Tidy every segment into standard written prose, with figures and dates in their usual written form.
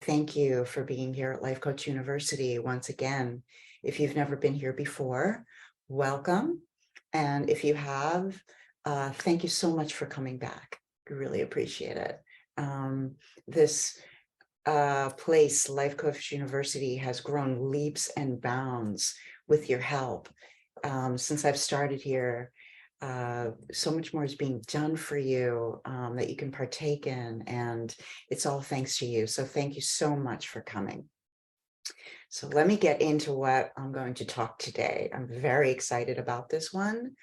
Thank you for being here at Life Coach University once again. If you've never been here before, welcome. And if you have, thank you so much for coming back. I really appreciate it. This place, Life Coach University, has grown leaps and bounds with your help. Since I've started here, so much more is being done for you that you can partake in, and it's all thanks to you. So thank you so much for coming. So let me get into what I'm going to talk today. I'm very excited about this one.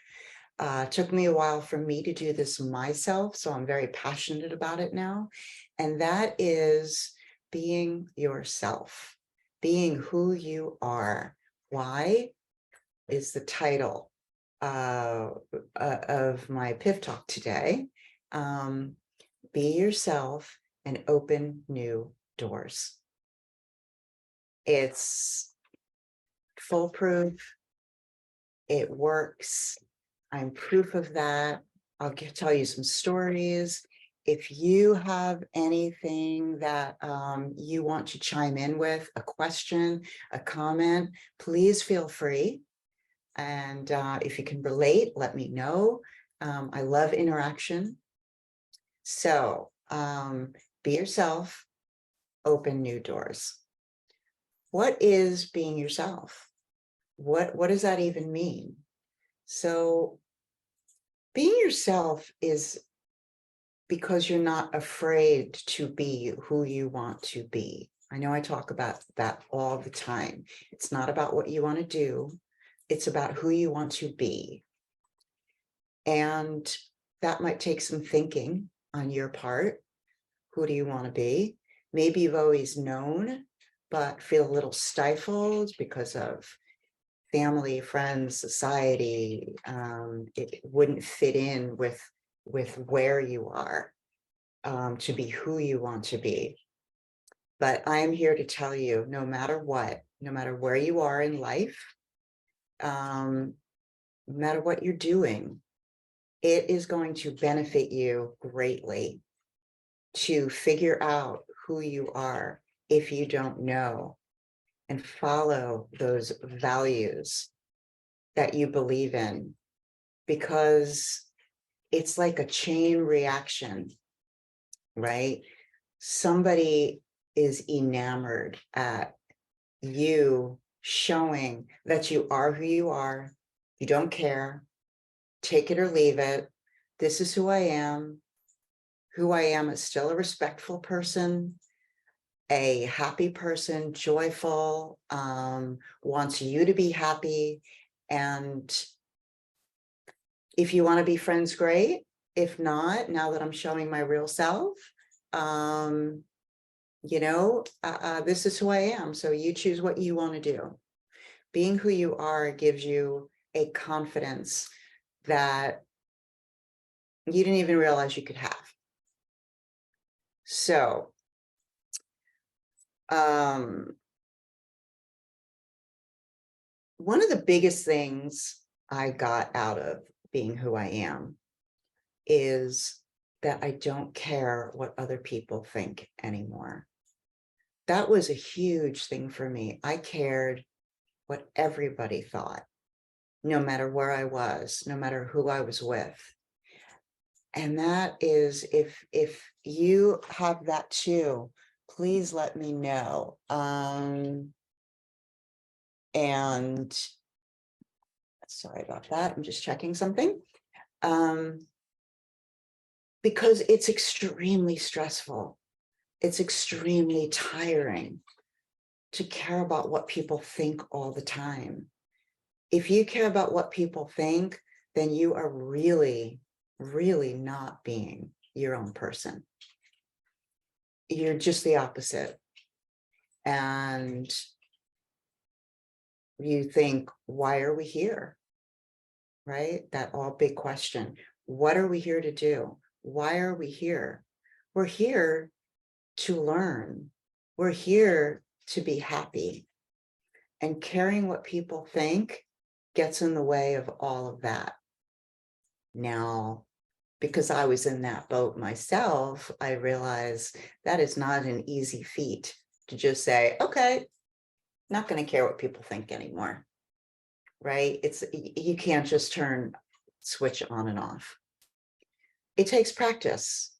It took me a while for me to do this myself, so I'm very passionate about it now. And that is being yourself, being who you are. Why is the title of my PIF talk today. Be yourself and open new doors. It's foolproof. It works. I'm proof of that. I'll tell you some stories. If you have anything that you want to chime in with, a question, a comment, please feel free. And if you can relate, let me know. I love interaction. So be yourself, open new doors. What is being yourself? What does that even mean? So being yourself is because you're not afraid to be who you want to be. I know I talk about that all the time. It's not about what you want to do. It's about who you want to be. And that might take some thinking on your part. Who do you want to be? Maybe you've always known, but feel a little stifled because of family, friends, society. It wouldn't fit in with where you are to be who you want to be. But I am here to tell you, no matter what, no matter where you are in life, no matter what you're doing, it is going to benefit you greatly to figure out who you are if you don't know, and follow those values that you believe in, because it's like a chain reaction, right? Somebody is enamored at you showing that you are who you are. You don't care. Take it or leave it. This is who I am. Who I am is still a respectful person, a happy person, joyful, wants you to be happy. And if you want to be friends, great. If not, now that I'm showing my real self, this is who I am. So you choose what you want to do. Being who you are gives you a confidence that you didn't even realize you could have. So, one of the biggest things I got out of being who I am is that I don't care what other people think anymore. That was a huge thing for me. I cared what everybody thought, no matter where I was, no matter who I was with. And that is, if you have that too, please let me know. And sorry about that. I'm just checking something. Because it's extremely stressful. It's extremely tiring to care about what people think all the time. If you care about what people think, then you are really, really not being your own person. You're just the opposite. And you think, why are we here? Right? That all big question. What are we here to do? Why are we here? We're here to learn. We're here to be happy. And caring what people think gets in the way of all of that. Now, because I was in that boat myself, I realized that is not an easy feat to just say, okay, not going to care what people think anymore, right? You can't just switch on and off. It takes practice.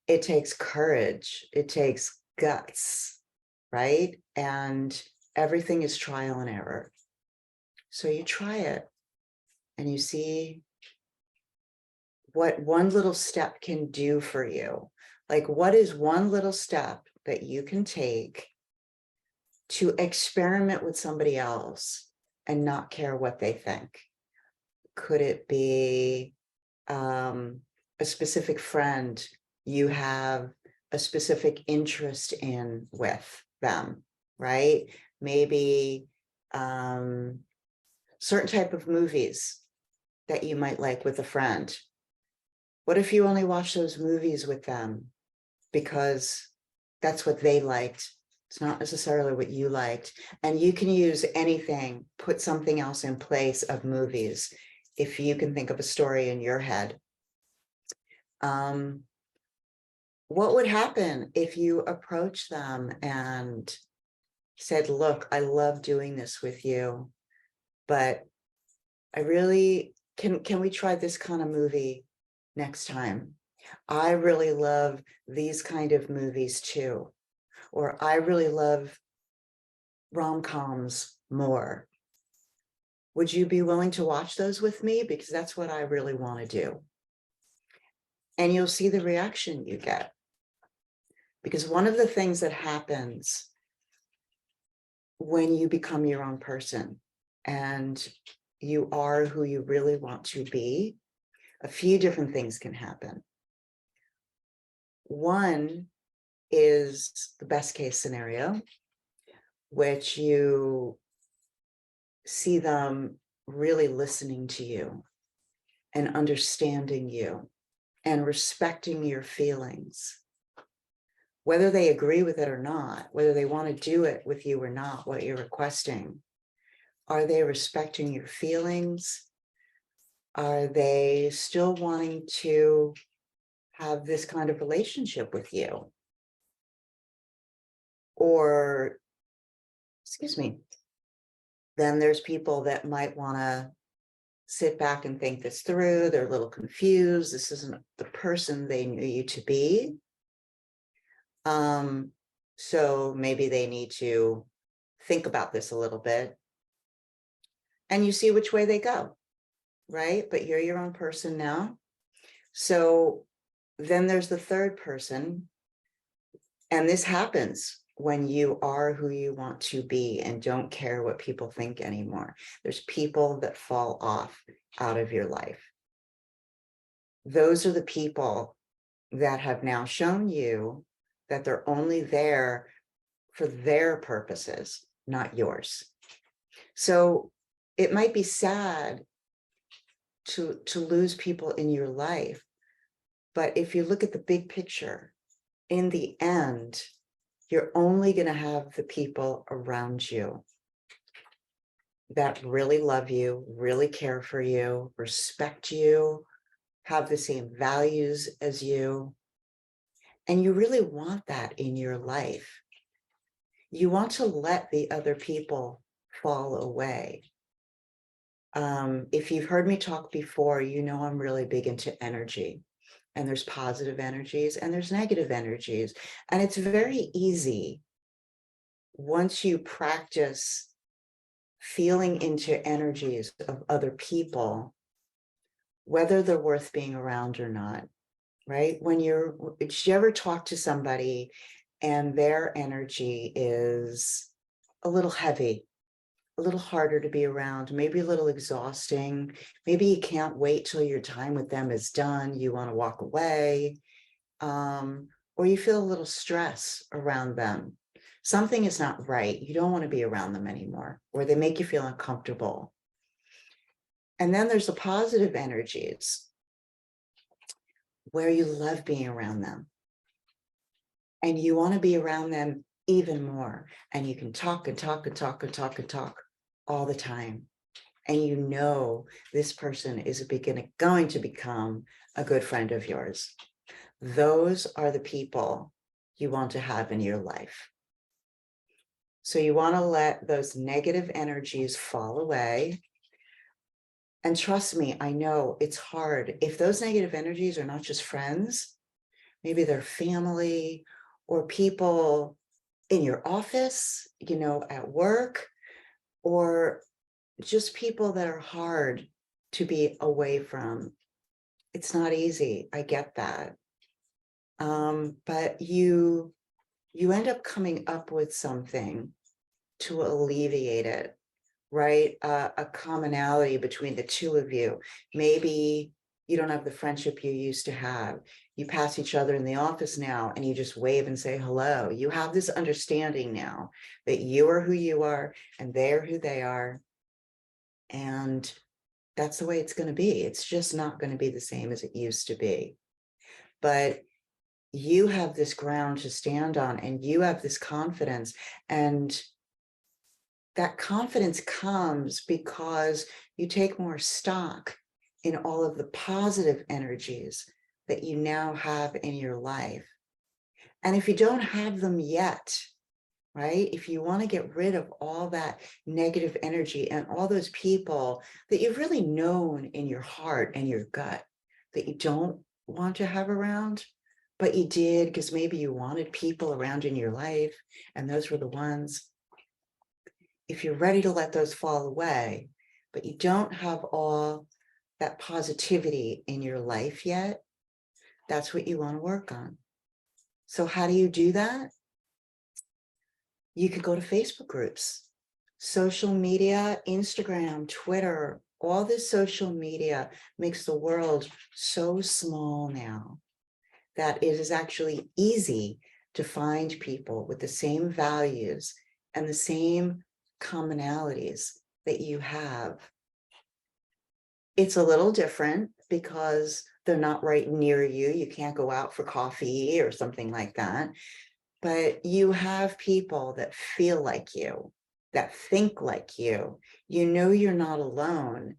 It takes courage. It takes guts, right? And everything is trial and error. So you try it and you see what one little step can do for you. Like, what is one little step that you can take to experiment with somebody else and not care what they think? Could it be a specific friend you have a specific interest in with them, right? Maybe certain type of movies that you might like with a friend. What if you only watch those movies with them because that's what they liked? It's not necessarily what you liked. And you can use anything, put something else in place of movies. If you can think of a story in your head, what would happen if you approached them and said, look, I love doing this with you, but I really, can we try this kind of movie next time? I really love these kind of movies too. Or I really love rom-coms more. Would you be willing to watch those with me? Because that's what I really want to do. And you'll see the reaction you get. Because one of the things that happens when you become your own person and you are who you really want to be, a few different things can happen. One is the best case scenario, which you see them really listening to you and understanding you and respecting your feelings, whether they agree with it or not, whether they want to do it with you or not, what you're requesting. Are they respecting your feelings? Are they still wanting to have this kind of relationship with you? Or, excuse me, then there's people that might want to sit back and think this through. They're a little confused. This isn't the person they knew you to be. So maybe they need to think about this a little bit. And you see which way they go, right? But you're your own person now. So then there's the third person. And this happens when you are who you want to be and don't care what people think anymore. There's people that fall off out of your life. Those are the people that have now shown you that they're only there for their purposes, not yours. So it might be sad to lose people in your life, but if you look at the big picture, in the end, you're only going to have the people around you that really love you, really care for you, respect you, have the same values as you. And you really want that in your life. You want to let the other people fall away. If you've heard me talk before, you know I'm really big into energy. And there's positive energies and there's negative energies. And it's very easy once you practice feeling into energies of other people, whether they're worth being around or not, right? Did you ever talk to somebody and their energy is a little heavy, a little harder to be around, maybe a little exhausting. Maybe you can't wait till your time with them is done. You want to walk away, or you feel a little stress around them. Something is not right. You don't want to be around them anymore, or they make you feel uncomfortable. And then there's the positive energies where you love being around them and you want to be around them even more. And you can talk and talk and talk and talk and talk all the time. And you know this person is going to become a good friend of yours. Those are the people you want to have in your life. So you want to let those negative energies fall away. And trust me, I know it's hard. If those negative energies are not just friends, maybe they're family or people in your office, at work, or just people that are hard to be away from. It's not easy. I get that. But you end up coming up with something to alleviate it, right? A commonality between the two of you. Maybe you don't have the friendship you used to have. You pass each other in the office now and you just wave and say hello. You have this understanding now that you are who you are and they're who they are. And that's the way it's going to be. It's just not going to be the same as it used to be. But you have this ground to stand on and you have this confidence, and that confidence comes because you take more stock in all of the positive energies that you now have in your life. And if you don't have them yet, right? If you want to get rid of all that negative energy and all those people that you've really known in your heart and your gut that you don't want to have around, but you did because maybe you wanted people around in your life and those were the ones. If you're ready to let those fall away, but you don't have all that positivity in your life yet, that's what you want to work on. So how do you do that? You could go to Facebook groups, social media, Instagram, Twitter. All this social media makes the world so small now that it is actually easy to find people with the same values and the same commonalities that you have. It's a little different because they're not right near you. You can't go out for coffee or something like that. But you have people that feel like you, that think like you. You know you're not alone.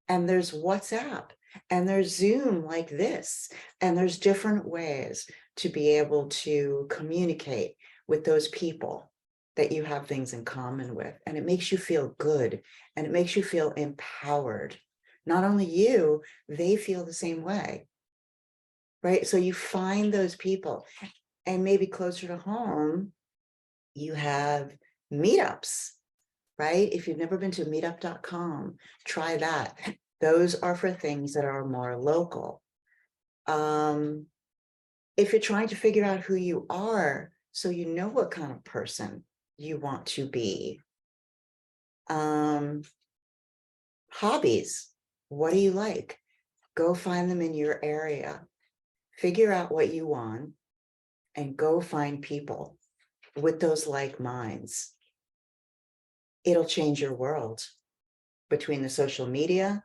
And there's WhatsApp and there's Zoom like this. And there's different ways to be able to communicate with those people that you have things in common with. And it makes you feel good and it makes you feel empowered. Not only you, they feel the same way, right? So you find those people. And maybe closer to home, you have meetups, right? If you've never been to meetup.com, try that. Those are for things that are more local. If you're trying to figure out who you are, so you know what kind of person you want to be. Hobbies, what do you like? Go find them in your area. Figure out what you want and go find people with those like minds. It'll change your world. Between the social media,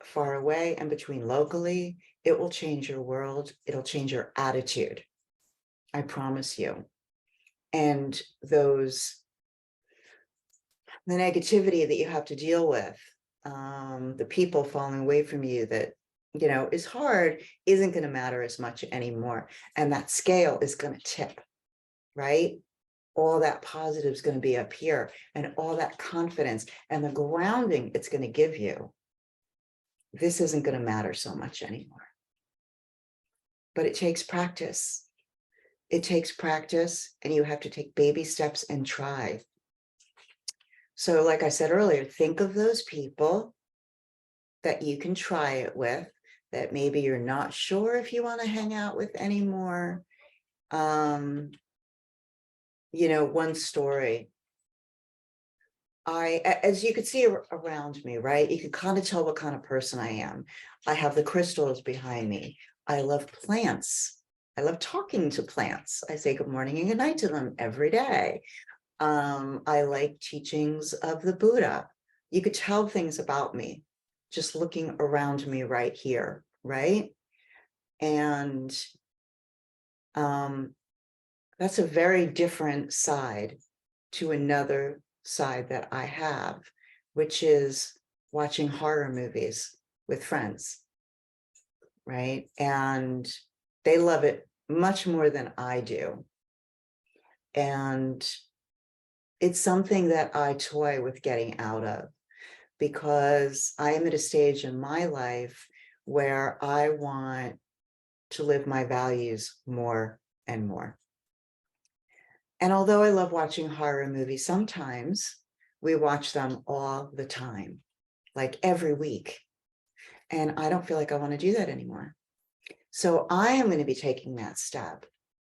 far away, and between locally, it will change your world. It'll change your attitude. I promise you. And the negativity that you have to deal with, the people falling away from you that, is hard, isn't going to matter as much anymore. And that scale is going to tip, right? All that positive is going to be up here and all that confidence and the grounding it's going to give you. This isn't going to matter so much anymore. But it takes practice. It takes practice and you have to take baby steps and try. So like I said earlier, think of those people that you can try it with, that maybe you're not sure if you want to hang out with anymore. One story. As you could see around me, right? You can kind of tell what kind of person I am. I have the crystals behind me. I love plants. I love talking to plants. I say good morning and good night to them every day. I like teachings of the Buddha. You could tell things about me just looking around me right here, right? And that's a very different side to another side that I have, which is watching horror movies with friends, right? And they love it much more than I do. And it's something that I toy with getting out of, because I am at a stage in my life where I want to live my values more and more. And although I love watching horror movies, sometimes we watch them all the time, like every week. And I don't feel like I want to do that anymore. So I am going to be taking that step.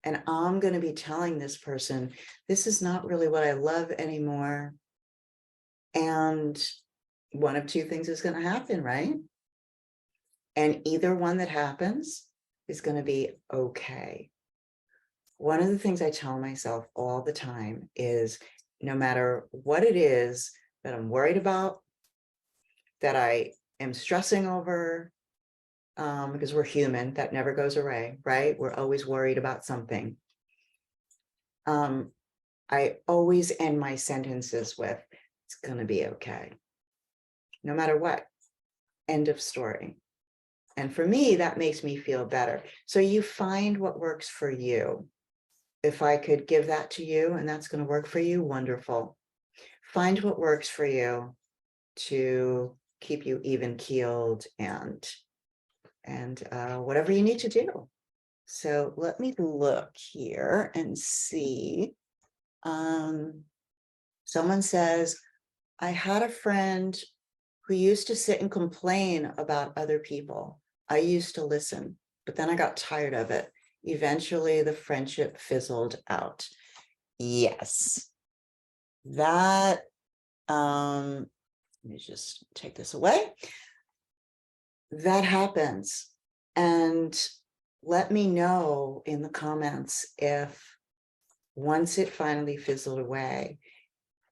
And I'm going to be telling this person, this is not really what I love anymore. And one of two things is going to happen, right? And either one that happens is going to be okay. One of the things I tell myself all the time is no matter what it is that I'm worried about, that I am stressing over, because we're human, that never goes away, right? We're always worried about something. I always end my sentences with, it's going to be okay, no matter what. End of story. And for me, that makes me feel better. So you find what works for you. If I could give that to you and that's going to work for you, wonderful. Find what works for you to keep you even keeled and whatever you need to do. So let me look here and see. Someone says, I had a friend who used to sit and complain about other people. I used to listen, but then I got tired of it. Eventually, the friendship fizzled out. Yes, that, let me just take this away. That happens. And let me know in the comments if once it finally fizzled away,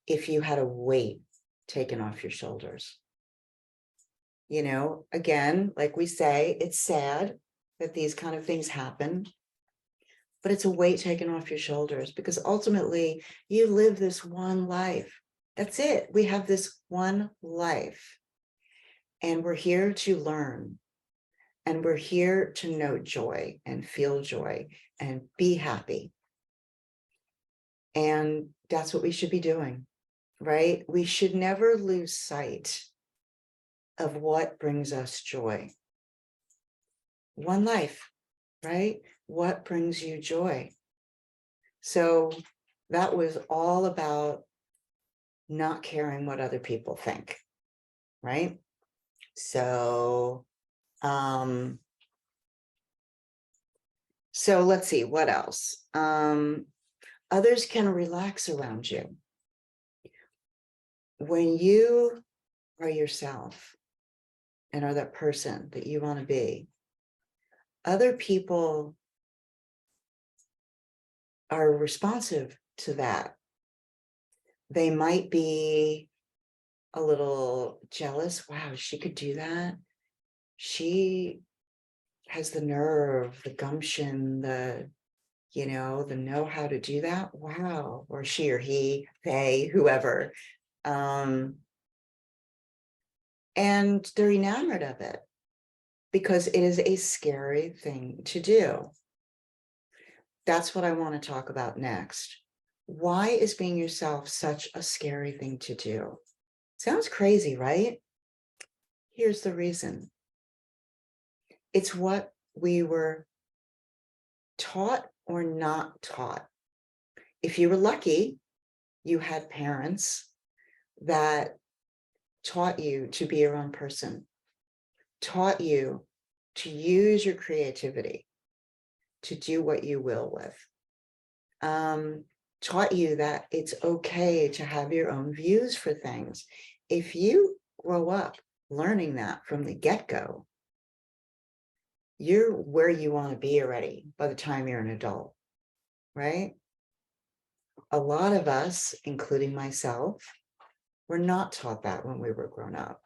if you had a weight taken off your shoulders. You know, again, like we say, it's sad that these kind of things happen, but it's a weight taken off your shoulders, because ultimately you live this one life. That's it. We have this one life, and we're here to learn, and we're here to know joy and feel joy and be happy. And that's what we should be doing, right? We should never lose sight of what brings us joy. One life, right? What brings you joy? So that was all about not caring what other people think, right? So, so let's see, what else? Others can relax around you. When you are yourself and are that person that you want to be, other people are responsive to that. They might be a little jealous. Wow, she could do that. She has the nerve, the gumption, the know how to do that. Wow. Or she or he, they, whoever. And they're enamored of it because it is a scary thing to do. That's what I want to talk about next. Why is being yourself such a scary thing to do? Sounds crazy, right? Here's the reason. It's what we were taught or not taught. If you were lucky, you had parents that taught you to be your own person, taught you to use your creativity, to do what you will with, taught you that it's okay to have your own views for things. If you grow up learning that from the get-go, you're where you want to be already by the time you're an adult, right? A lot of us, including myself, were not taught that when we were grown up.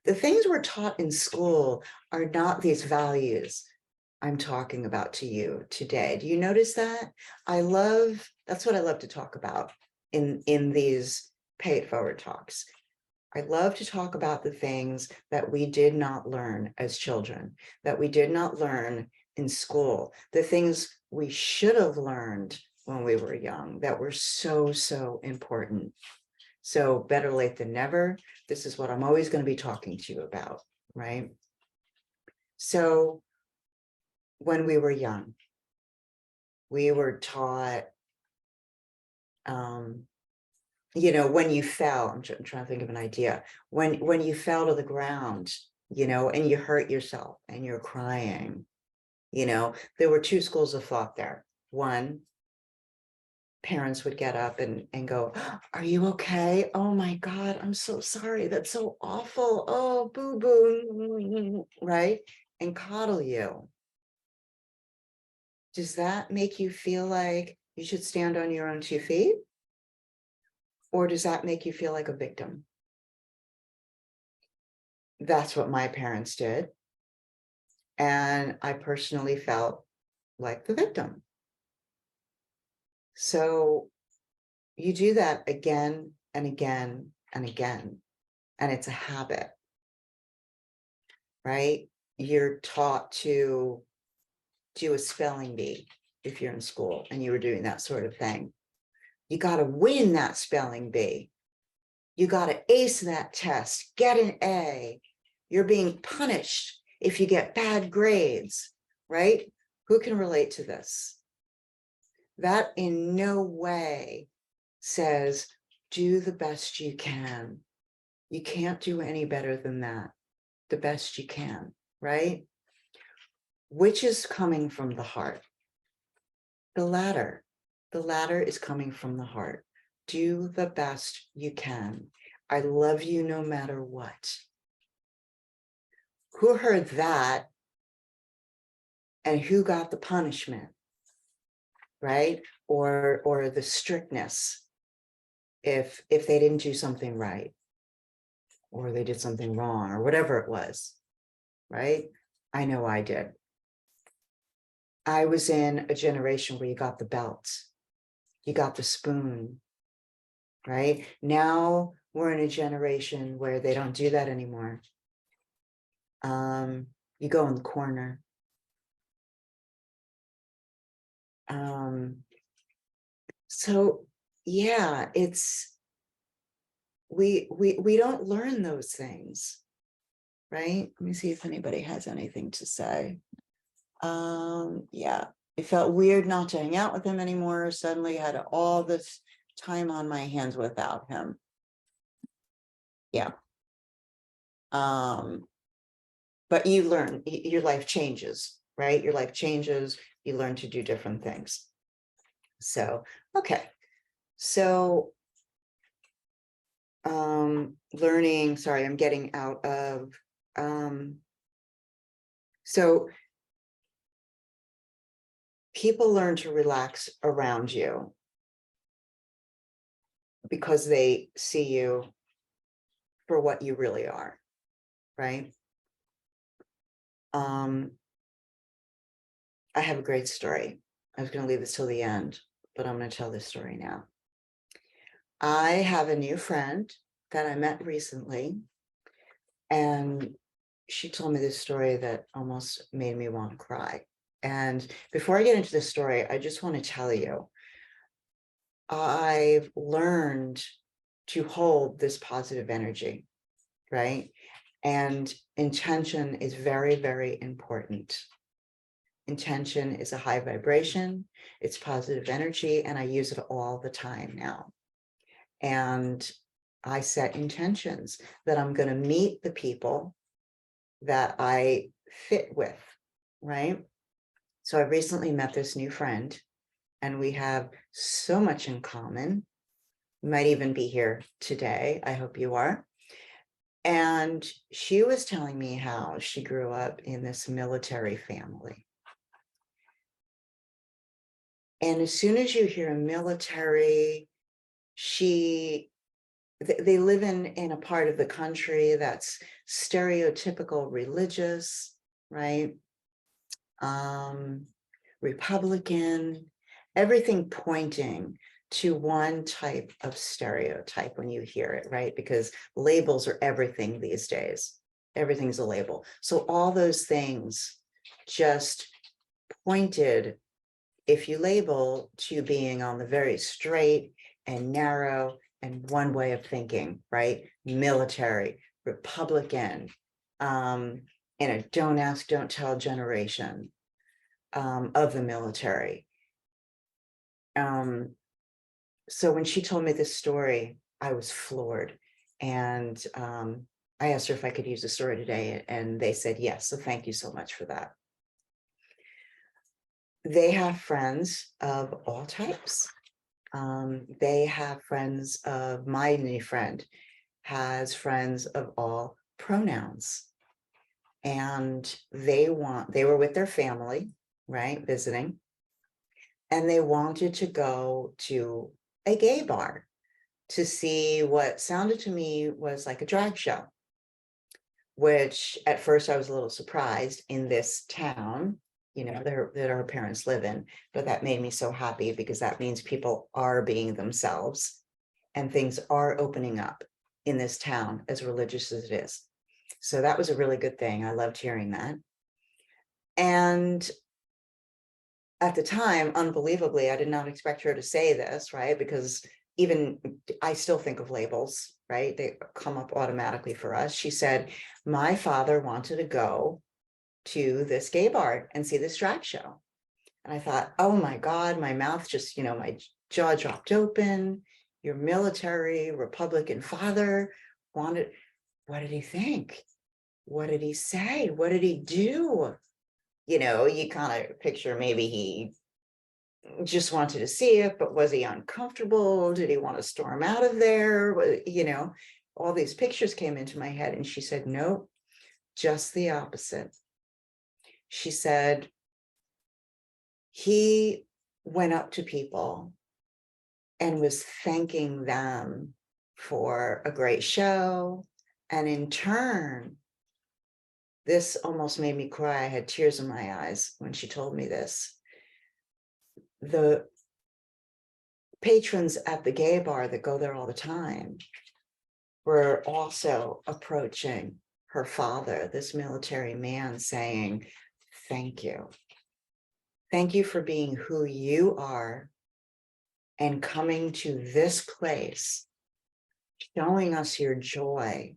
The things we're taught in school are not these values I'm talking about to you today. Do you notice that? That's what I love to talk about in these Pay It Forward talks. I love to talk about the things that we did not learn as children, that we did not learn in school, the things we should have learned when we were young that were so, so important. So better late than never. This is what I'm always going to be talking to you about, right? So when we were young, we were taught, when you fell, I'm trying to think of an idea. When you fell to the ground, and you hurt yourself and you're crying, there were two schools of thought there. One, parents would get up and go, are you okay? Oh my God, I'm so sorry. That's so awful. Oh, boo boo, right? And coddle you. Does that make you feel like you should stand on your own 2 feet? Or does that make you feel like a victim? That's what my parents did. And I personally felt like the victim. So you do that again and again and again, and it's a habit, right? You're taught to do a spelling bee if you're in school and you were doing that sort of thing. You got to win that spelling bee. You got to ace that test, get an A. You're being punished if you get bad grades, right? Who can relate to this? That in no way says, do the best you can. You can't do any better than that. The best you can, right? Which is coming from the heart. The latter. The latter is coming from the heart. Do the best you can. I love you no matter what. Who heard that? And who got the punishment? Right? Or the strictness if they didn't do something right, or they did something wrong, or whatever it was, right? I know I did. I was in a generation where you got the belt, you got the spoon, right? Now we're in a generation where they don't do that anymore. You go in the corner. So yeah, it's, we don't learn those things, right? Let me see if anybody has anything to say. Yeah, it felt weird not to hang out with him anymore. Suddenly had all this time on my hands without him. Yeah. But you learn, your life changes, right? Your life changes, you learn to do different things. So, okay. So, learning, sorry, I'm getting out of, so people learn to relax around you because they see you for what you really are, right? I have a great story. I was going to leave this till the end, but I'm going to tell this story now. I have a new friend that I met recently, and she told me this story that almost made me want to cry. And before I get into this story, I just want to tell you, I've learned to hold this positive energy, right? And intention is very, very important. Intention is a high vibration, it's positive energy, and I use it all the time now. And I set intentions that I'm going to meet the people that I fit with, right? So I recently met this new friend, and we have so much in common. You might even be here today. I hope you are. And she was telling me how she grew up in this military family. And as soon as you hear military, they live in a part of the country that's stereotypical religious, right? Republican, everything pointing to one type of stereotype when you hear it, right? Because labels are everything these days. Everything's a label. So all those things just pointed if you label to being on the very straight and narrow and one way of thinking, right? Military, Republican, in a don't ask, don't tell generation of the military. So when she told me this story, I was floored. And I asked her if I could use the story today, and they said yes. So thank you so much for that. They have friends of all types. They have friends of, my new friend has friends of all pronouns. And they were with their family, right, visiting. And they wanted to go to a gay bar to see what sounded to me was like a drag show, which at first I was a little surprised in this town, you know, that our parents live in, but that made me so happy because that means people are being themselves and things are opening up in this town, as religious as it is. So that was a really good thing. I loved hearing that. And at the time, unbelievably, I did not expect her to say this, right? Because even I still think of labels, right? They come up automatically for us. She said, my father wanted to go to this gay bar and see this drag show. And I thought, oh my God, my mouth just, you know, my jaw dropped open. Your military Republican father wanted, what did he think? What did he say? What did he do? You know, you kind of picture maybe he just wanted to see it, but was he uncomfortable? Did he want to storm out of there? You know, all these pictures came into my head, and she said, no, just the opposite. She said, he went up to people and was thanking them for a great show. And in turn, this almost made me cry. I had tears in my eyes when she told me this. The patrons at the gay bar that go there all the time were also approaching her father, this military man, saying, thank you. Thank you for being who you are and coming to this place, showing us your joy,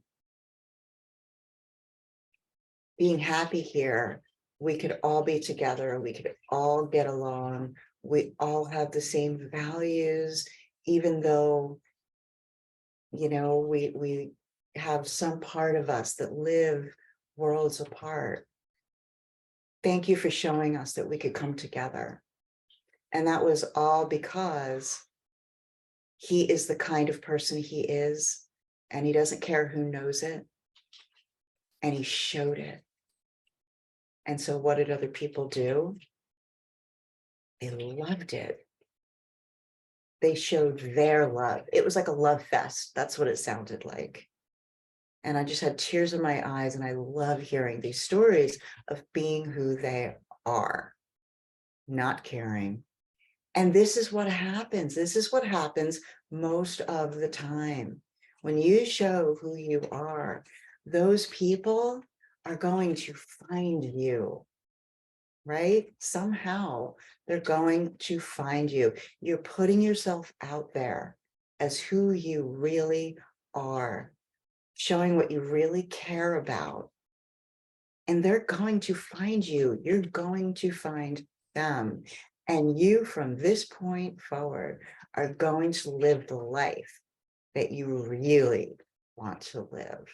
being happy here. We could all be together. We could all get along. We all have the same values, even though, you know, we have some part of us that live worlds apart. Thank you for showing us that we could come together. And that was all because he is the kind of person he is, and he doesn't care who knows it. And he showed it. And so what did other people do? They loved it. They showed their love. It was like a love fest. That's what it sounded like. And I just had tears in my eyes, and I love hearing these stories of being who they are, not caring. And this is what happens. This is what happens most of the time. When you show who you are, those people are going to find you, right? Somehow they're going to find you. You're putting yourself out there as who you really are, showing what you really care about. And they're going to find you. You're going to find them. And you, from this point forward, are going to live the life that you really want to live.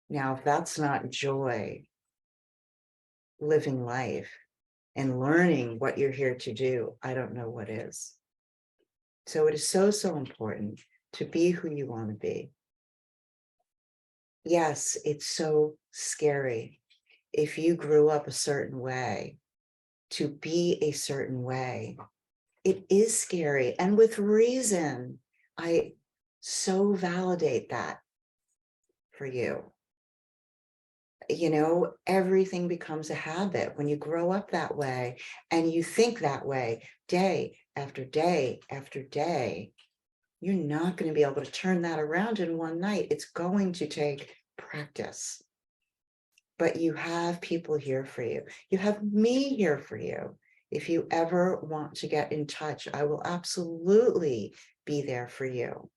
Now, if that's not joy, living life and learning what you're here to do, I don't know what is. So it is so, so important to be who you want to be. Yes, it's so scary if you grew up a certain way, to be a certain way. It is scary, and with reason. I so validate that for you. You know, everything becomes a habit when you grow up that way and you think that way day after day after day. You're not going to be able to turn that around in one night. It's going to take practice. But you have people here for you. You have me here for you. If you ever want to get in touch, I will absolutely be there for you.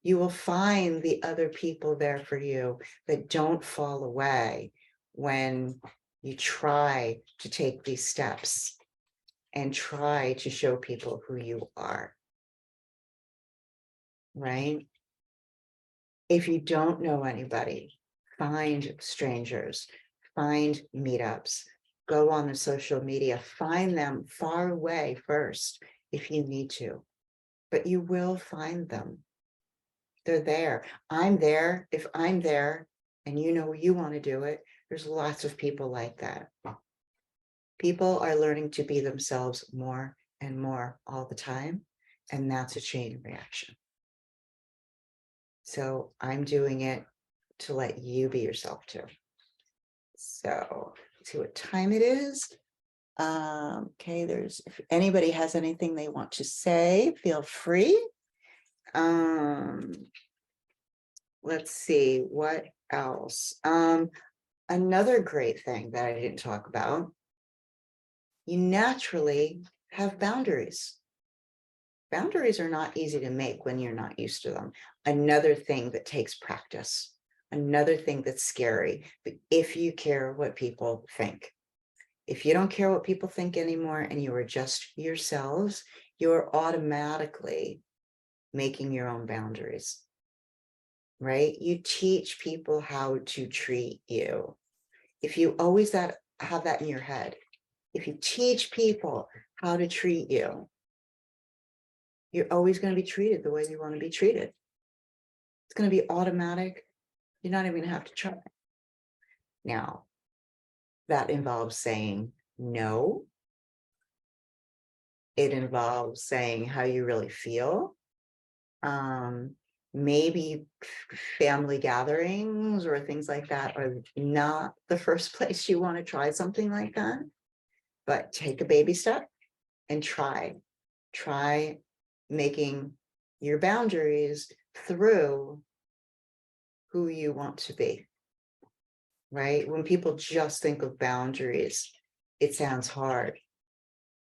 You will find the other people there for you that don't fall away when you try to take these steps and try to show people who you are, right? If you don't know anybody, find strangers, find meetups, go on the social media, find them far away first if you need to, but you will find them. They're there. I'm there. If I'm there and you know you want to do it, there's lots of people like that. People are learning to be themselves more and more all the time, and that's a chain reaction. So I'm doing it to let you be yourself too. So let's see what time it is. Okay, if anybody has anything they want to say, feel free. Let's see what else. Another great thing that I didn't talk about, you naturally have boundaries. Boundaries are not easy to make when you're not used to them. Another thing that takes practice, another thing that's scary, but if you care what people think, if you don't care what people think anymore and you are just yourselves, you're automatically making your own boundaries, right? You teach people how to treat you. If you always have that in your head, if you teach people how to treat you, you're always going to be treated the way you want to be treated. It's going to be automatic. You're not even going to have to try. Now, that involves saying no. It involves saying how you really feel. Maybe family gatherings or things like that are not the first place you want to try something like that. But take a baby step and try making your boundaries through who you want to be, right? When people just think of boundaries, it sounds hard.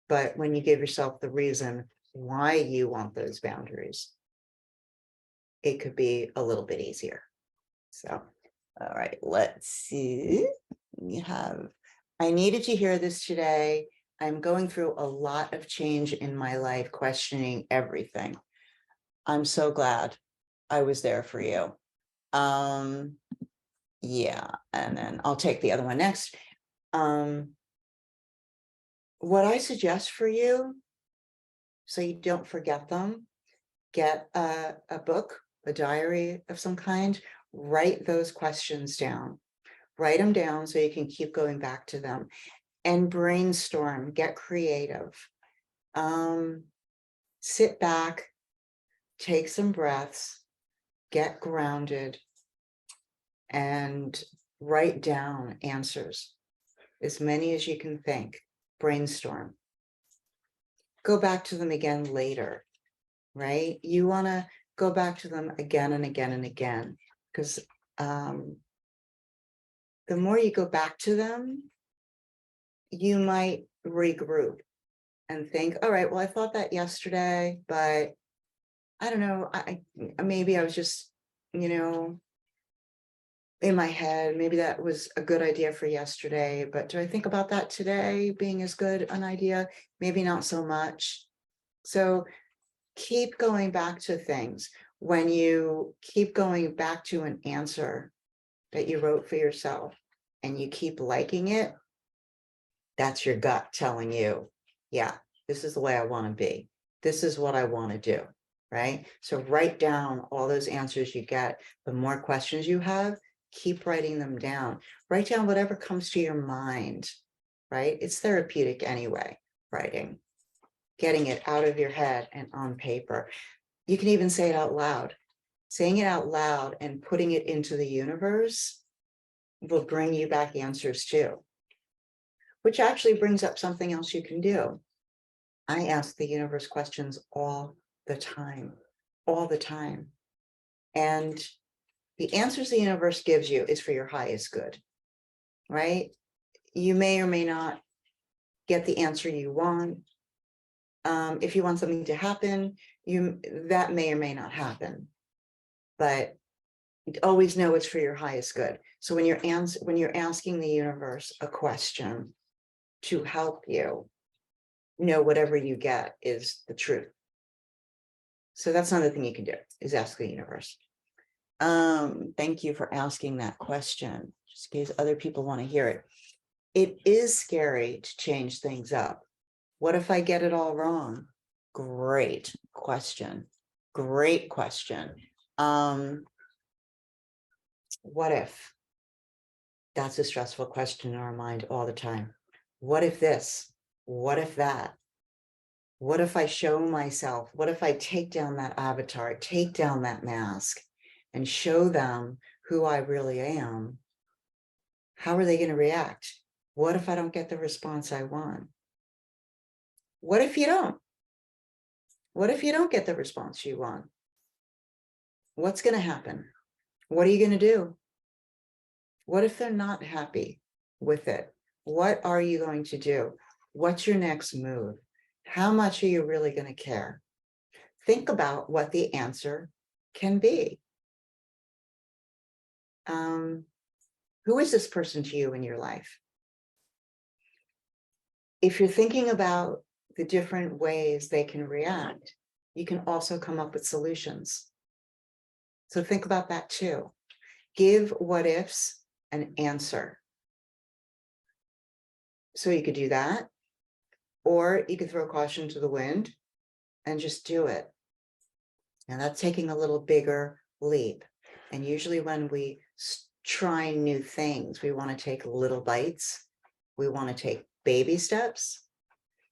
But when you give yourself the reason why you want those boundaries, it could be a little bit easier. So, all right, let's see. I needed to hear this today. I'm going through a lot of change in my life, questioning everything. I'm so glad I was there for you. Yeah, and then I'll take the other one next. What I suggest for you, so you don't forget them, get a book, a diary of some kind, write those questions down. Write them down so you can keep going back to them and brainstorm, get creative. Sit back, take some breaths, get grounded, and write down answers, as many as you can think. Brainstorm. Go back to them again later, right? You want to go back to them again and again and again, because the more you go back to them, you might regroup and think, all right, well, I thought that yesterday, but I don't know, maybe I was just, in my head, maybe that was a good idea for yesterday, but do I think about that today being as good an idea? Maybe not so much. So keep going back to things. When you keep going back to an answer that you wrote for yourself and you keep liking it, that's your gut telling you, yeah, this is the way I want to be. This is what I want to do, right? So write down all those answers you get. The more questions you have, keep writing them down. Write down whatever comes to your mind, right? It's therapeutic anyway, writing, getting it out of your head and on paper. You can even say it out loud. Saying it out loud and putting it into the universe will bring you back answers too. Which actually brings up something else you can do. I ask the universe questions all the time. And the answers the universe gives you is for your highest good, right? You may or may not get the answer you want. If you want something to happen, that may or may not happen, but always know it's for your highest good. So when you're asking the universe a question to help you, know whatever you get is the truth. So that's another thing you can do, is ask the universe. Thank you for asking that question, just in case other people want to hear it. It is scary to change things up. What if I get it all wrong? Great question. Great question. What if? That's a stressful question in our mind all the time. What if this? What if that? What if I show myself? What if I take down that avatar, take down that mask, and show them who I really am? How are they going to react? What if I don't get the response I want? What if you don't? What if you don't get the response you want? What's going to happen? What are you going to do? What if they're not happy with it? What are you going to do? What's your next move? How much are you really going to care? Think about what the answer can be. Who is this person to you in your life? If you're thinking about the different ways they can react, you can also come up with solutions. So think about that too. Give what ifs an answer. So you could do that, or you could throw caution to the wind and just do it. And that's taking a little bigger leap. And usually when we try new things, we want to take little bites. We want to take baby steps.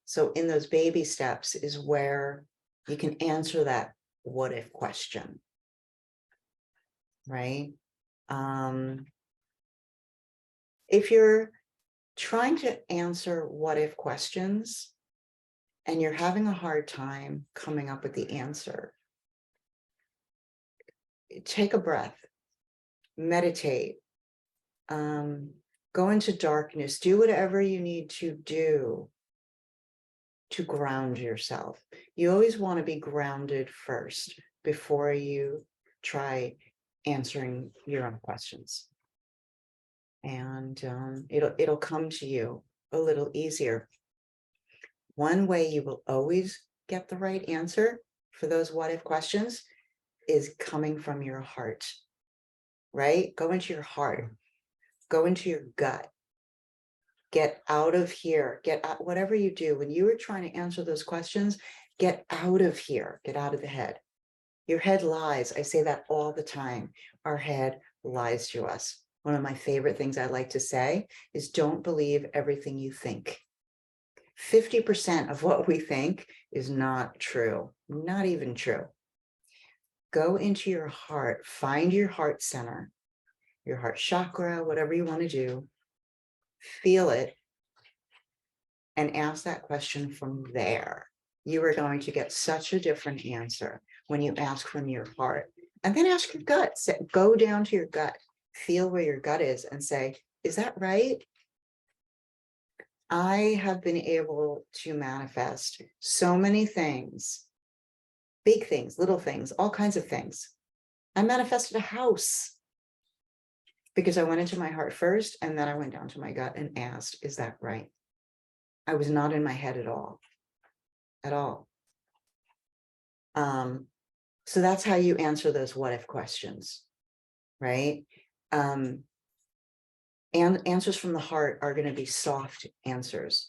So in those baby steps is where you can answer that what if question, right? If you're trying to answer what if questions and you're having a hard time coming up with the answer, take a breath, meditate, go into darkness, do whatever you need to do to ground yourself. You always want to be grounded first before you try answering your own questions. And it'll come to you a little easier. One way you will always get the right answer for those what if questions is coming from your heart, right? Go into your heart, go into your gut, get out of here, get out, whatever you do. When you are trying to answer those questions, get out of here, get out of the head. Your head lies. I say that all the time. Our head lies to us. One of my favorite things I like to say is don't believe everything you think. 50% of what we think is not true, not even true. Go into your heart, find your heart center, your heart chakra, whatever you want to do, feel it, and ask that question from there. You are going to get such a different answer when you ask from your heart. And then ask your gut, go down to your gut, feel where your gut is and say, is that right? I have been able to manifest so many things, big things, little things, all kinds of things. I manifested a house because I went into my heart first, and then I went down to my gut and asked, is that right? I was not in my head at all, at all. So that's how you answer those what if questions, right? And answers from the heart are going to be soft answers.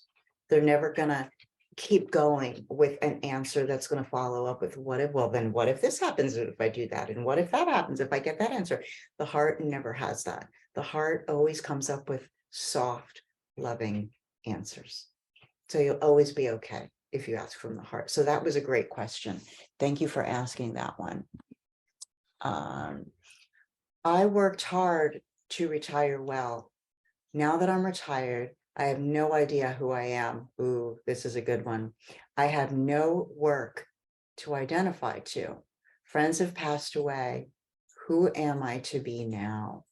They're never going to keep going with an answer that's going to follow up with what if, well, then what if this happens if I do that? And what if that happens if I get that answer? The heart never has that. The heart always comes up with soft, loving answers. So you'll always be okay if you ask from the heart. So that was a great question. Thank you for asking that one. I worked hard to retire well. Now that I'm retired, I have no idea who I am. Ooh, this is a good one. I have no work to identify to. Friends have passed away. Who am I to be now?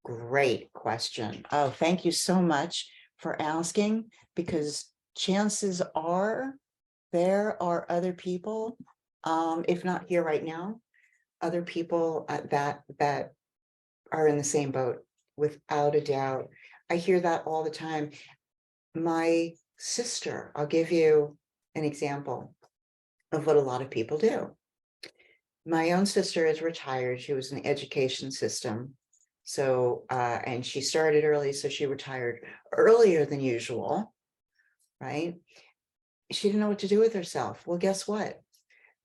Great question. Oh, thank you so much for asking, because chances are there are other people, if not here right now, other people that are in the same boat, without a doubt. I hear that all the time. My sister, I'll give you an example of what a lot of people do. My own sister is retired. She was in the education system. So, and she started early, so she retired earlier than usual, right? She didn't know what to do with herself. Well, guess what?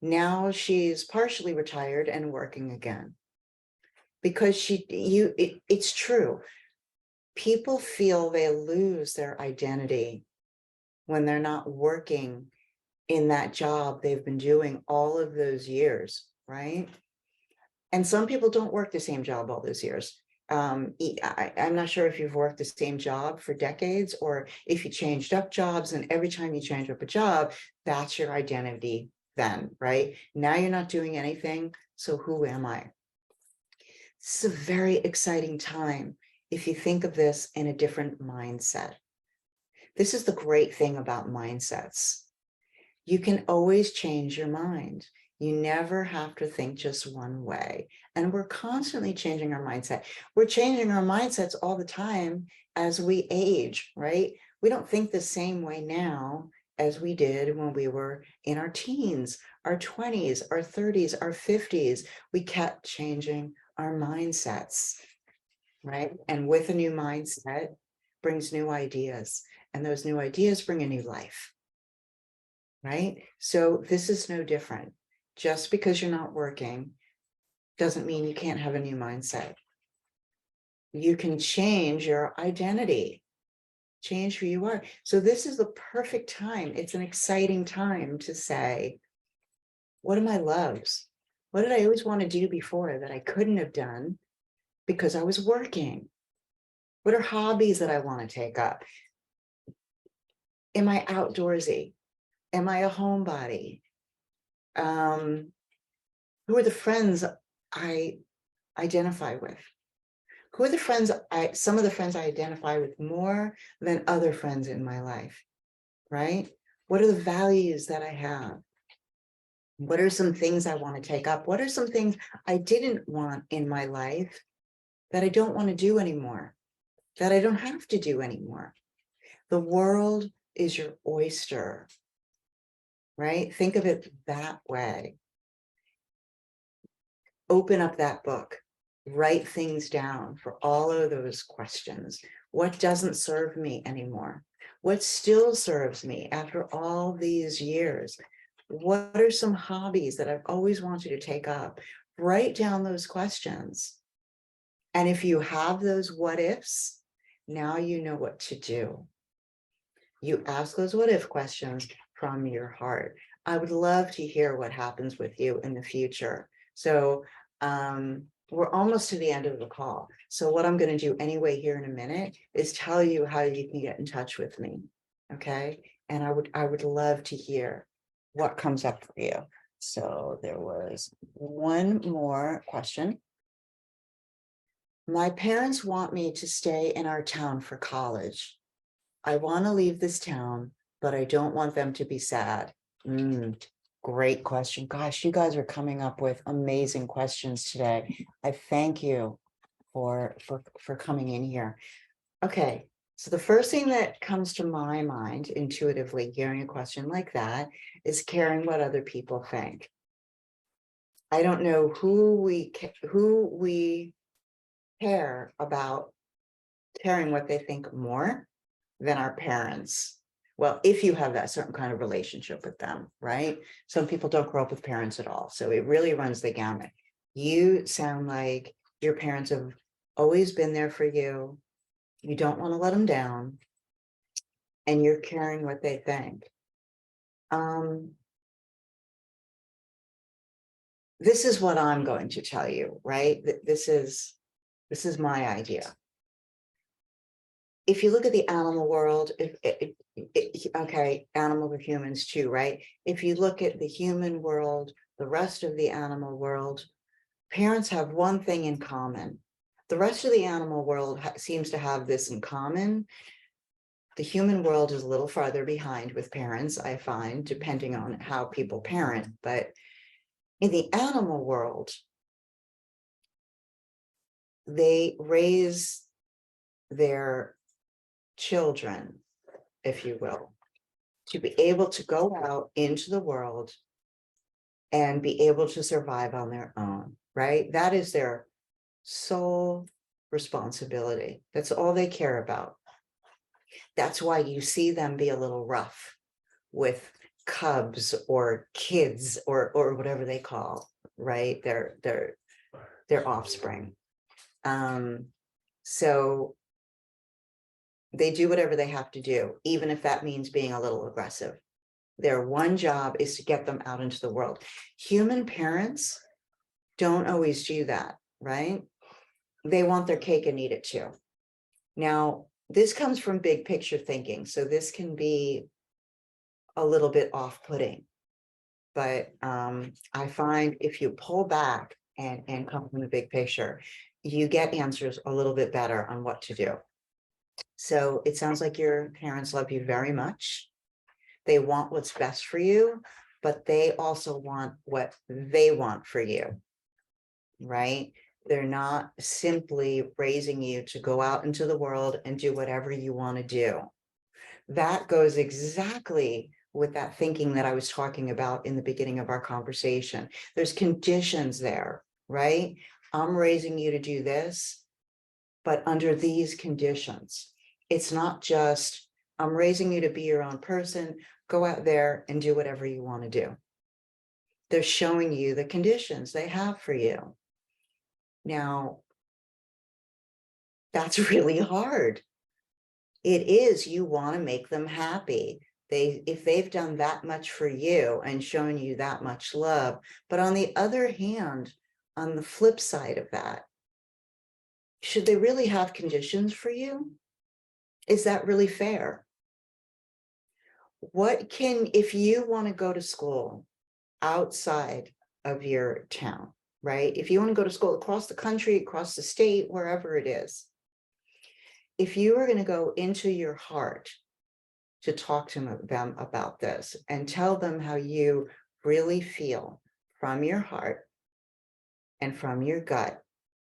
Now she's partially retired and working again. Because it's true. People feel they lose their identity when they're not working in that job they've been doing all of those years, right? And some people don't work the same job all those years. I'm not sure if you've worked the same job for decades, or if you changed up jobs, and every time you change up a job, that's your identity then, right? Now you're not doing anything, so who am I? This is a very exciting time if you think of this in a different mindset. This is the great thing about mindsets. You can always change your mind. You never have to think just one way. And we're constantly changing our mindset. We're changing our mindsets all the time as we age, right? We don't think the same way now as we did when we were in our teens, our 20s, our 30s, our 50s. We kept changing our mindsets, right? And with a new mindset brings new ideas, and those new ideas bring a new life, right? So this is no different. Just because you're not working doesn't mean you can't have a new mindset. You can change your identity, change who you are. So this is the perfect time. It's an exciting time to say, what are my loves? What did I always want to do before that I couldn't have done because I was working? What are hobbies that I want to take up? Am I outdoorsy? Am I a homebody? Who are the friends I identify with? Who are the friends some of the friends I identify with more than other friends in my life, right? What are the values that I have? What are some things I want to take up? What are some things I didn't want in my life that I don't want to do anymore, that I don't have to do anymore? The world is your oyster, right? Think of it that way. Open up that book, write things down for all of those questions. What doesn't serve me anymore? What still serves me after all these years? What are some hobbies that I've always wanted to take up? Write down those questions. And if you have those what ifs, now you know what to do. You ask those what if questions from your heart. I would love to hear what happens with you in the future. So we're almost to the end of the call. So what I'm going to do anyway here in a minute is tell you how you can get in touch with me. Okay. And I would love to hear what comes up for you. So there was one more question. My parents want me to stay in our town for college. I want to leave this town, but I don't want them to be sad. Great question. Gosh, you guys are coming up with amazing questions today. I thank you for coming in here. Okay, so the first thing that comes to my mind intuitively hearing a question like that is caring what other people think. I don't know who we care about caring what they think more than our parents. Well, if you have that certain kind of relationship with them, right? Some people don't grow up with parents at all. So it really runs the gamut. You sound like your parents have always been there for you. You don't want to let them down. And you're caring what they think. This is what I'm going to tell you, right? This is my idea. If you look at the animal world, okay, animals are humans too, right? If you look at the human world, the rest of the animal world, parents have one thing in common. The rest of the animal world seems to have this in common. the human world is a little farther behind with parents, I find, depending on how people parent. But in the animal world, they raise their children, if you will, to be able to go out into the world and be able to survive on their own, right? That is their sole responsibility. That's all they care about. That's why you see them be a little rough with cubs or kids or whatever they call, right? Their offspring. So they do whatever they have to do, even if that means being a little aggressive. Their one job is to get them out into the world. Human parents don't always do that, right? They want their cake and eat it too. Now, this comes from big picture thinking, so this can be a little bit off-putting. But I find if you pull back and come from the big picture, you get answers a little bit better on what to do. So it sounds like your parents love you very much. They want what's best for you, but they also want what they want for you, right? They're not simply raising you to go out into the world and do whatever you want to do. That goes exactly with that thinking that I was talking about in the beginning of our conversation. There's conditions there, right? I'm raising you to do this, but under these conditions. It's not just, I'm raising you to be your own person, go out there and do whatever you want to do. They're showing you the conditions they have for you. Now, that's really hard. It is, you want to make them happy. If they've done that much for you and shown you that much love, but on the other hand, on the flip side of that, should they really have conditions for you? Is that really fair? If you want to go to school outside of your town, right? If you want to go to school across the country, across the state, wherever it is, if you are going to go into your heart to talk to them about this and tell them how you really feel from your heart and from your gut,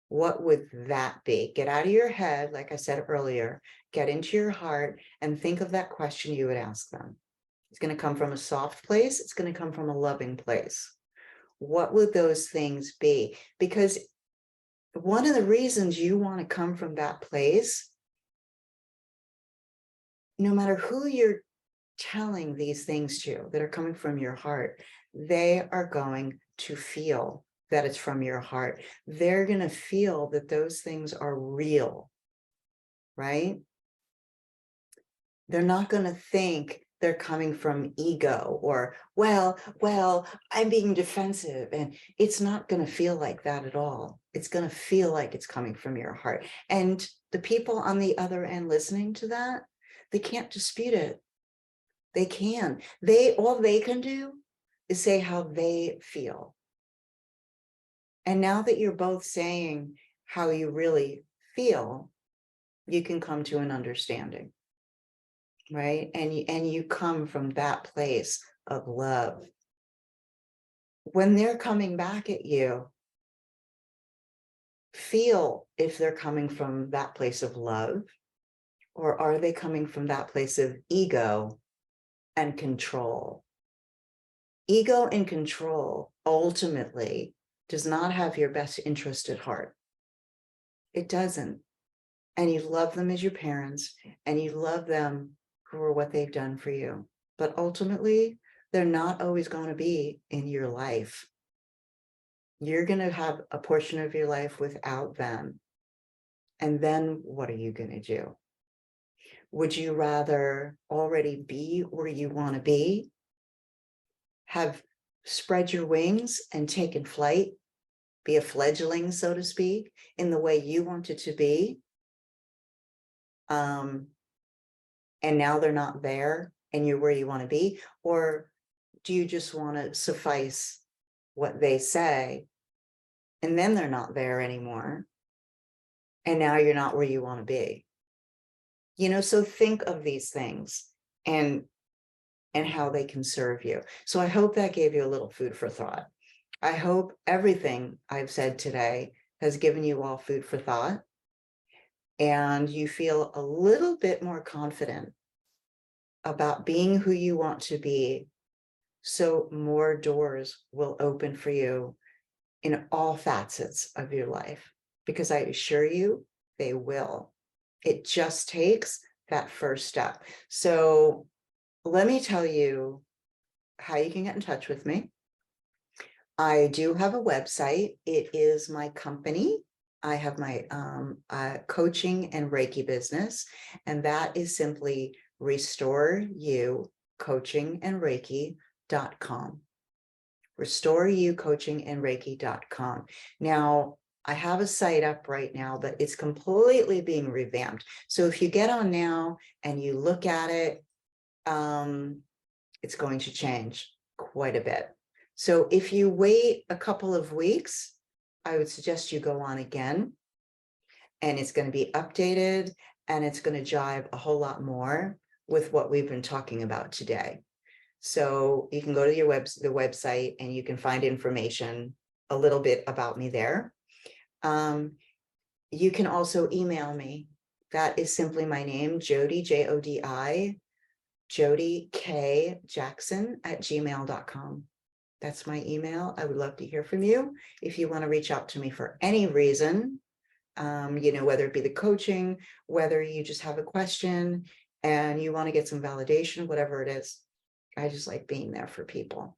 what would that be? Get out of your head, like I said earlier, get into your heart and think of that question you would ask them. It's going to come from a soft place. It's going to come from a loving place. What would those things be? Because one of the reasons you want to come from that place, no matter who you're telling these things to that are coming from your heart, they are going to feel that it's from your heart. They're going to feel that those things are real, right? They're not going to think they're coming from ego or, well, I'm being defensive. And it's not going to feel like that at all. It's going to feel like it's coming from your heart. And the people on the other end listening to that, they can't dispute it. They can. All they can do is say how they feel. And now that you're both saying how you really feel, you can come to an understanding, right? And you come from that place of love. When they're coming back at you, feel if they're coming from that place of love, or are they coming from that place of ego and control? Ego and control ultimately does not have your best interest at heart. It doesn't. And you love them as your parents, and you love them for what they've done for you. But ultimately, they're not always going to be in your life. You're going to have a portion of your life without them. And then what are you going to do? Would you rather already be where you want to be? Have spread your wings and taken flight, be a fledgling, so to speak, in the way you want it to be? And now they're not there and you're where you want to be? Or do you just want to suffice what they say and then they're not there anymore and now you're not where you want to be? So think of these things and how they can serve you. So I hope that gave you a little food for thought. I hope everything I've said today has given you all food for thought, and you feel a little bit more confident about being who you want to be, so more doors will open for you in all facets of your life, because I assure you they will. It just takes that first step. So let me tell you how you can get in touch with me. I do have a website. It is my company. I have my coaching and Reiki business, and that is simply RestoreYouCoachingandReiki.com. RestoreYouCoachingandReiki.com. Now, I have a site up right now, but it's completely being revamped. So if you get on now and you look at it, it's going to change quite a bit. So if you wait a couple of weeks, I would suggest you go on again, and it's going to be updated, and it's going to jive a whole lot more with what we've been talking about today. So you can go to the website, and you can find information a little bit about me there. You can also email me. That is simply my name, Jodi, Jodi, Jodi K Jackson @gmail.com. That's my email. I would love to hear from you. If you want to reach out to me for any reason, whether it be the coaching, whether you just have a question and you want to get some validation, whatever it is. I just like being there for people.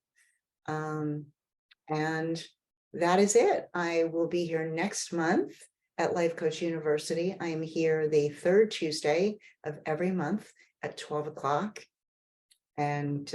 And that is it. I will be here next month at Life Coach University. I am here the third Tuesday of every month at 12 o'clock. And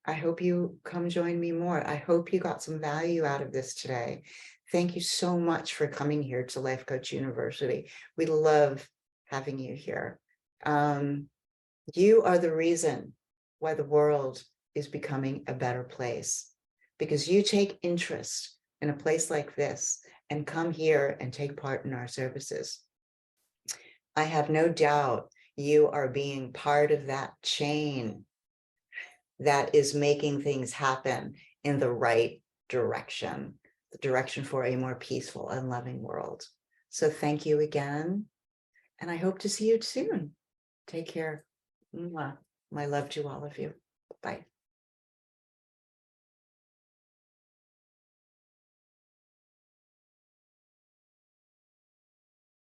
I hope you come join me more. I hope you got some value out of this today. Thank you so much for coming here to Life Coach University. We love having you here. You are the reason why the world is becoming a better place, because you take interest in a place like this and come here and take part in our services. I have no doubt you are being part of that chain that is making things happen in the right direction, the direction for a more peaceful and loving world. So thank you again, and I hope to see you soon. Take care. Mwah. My love to all of you. Bye.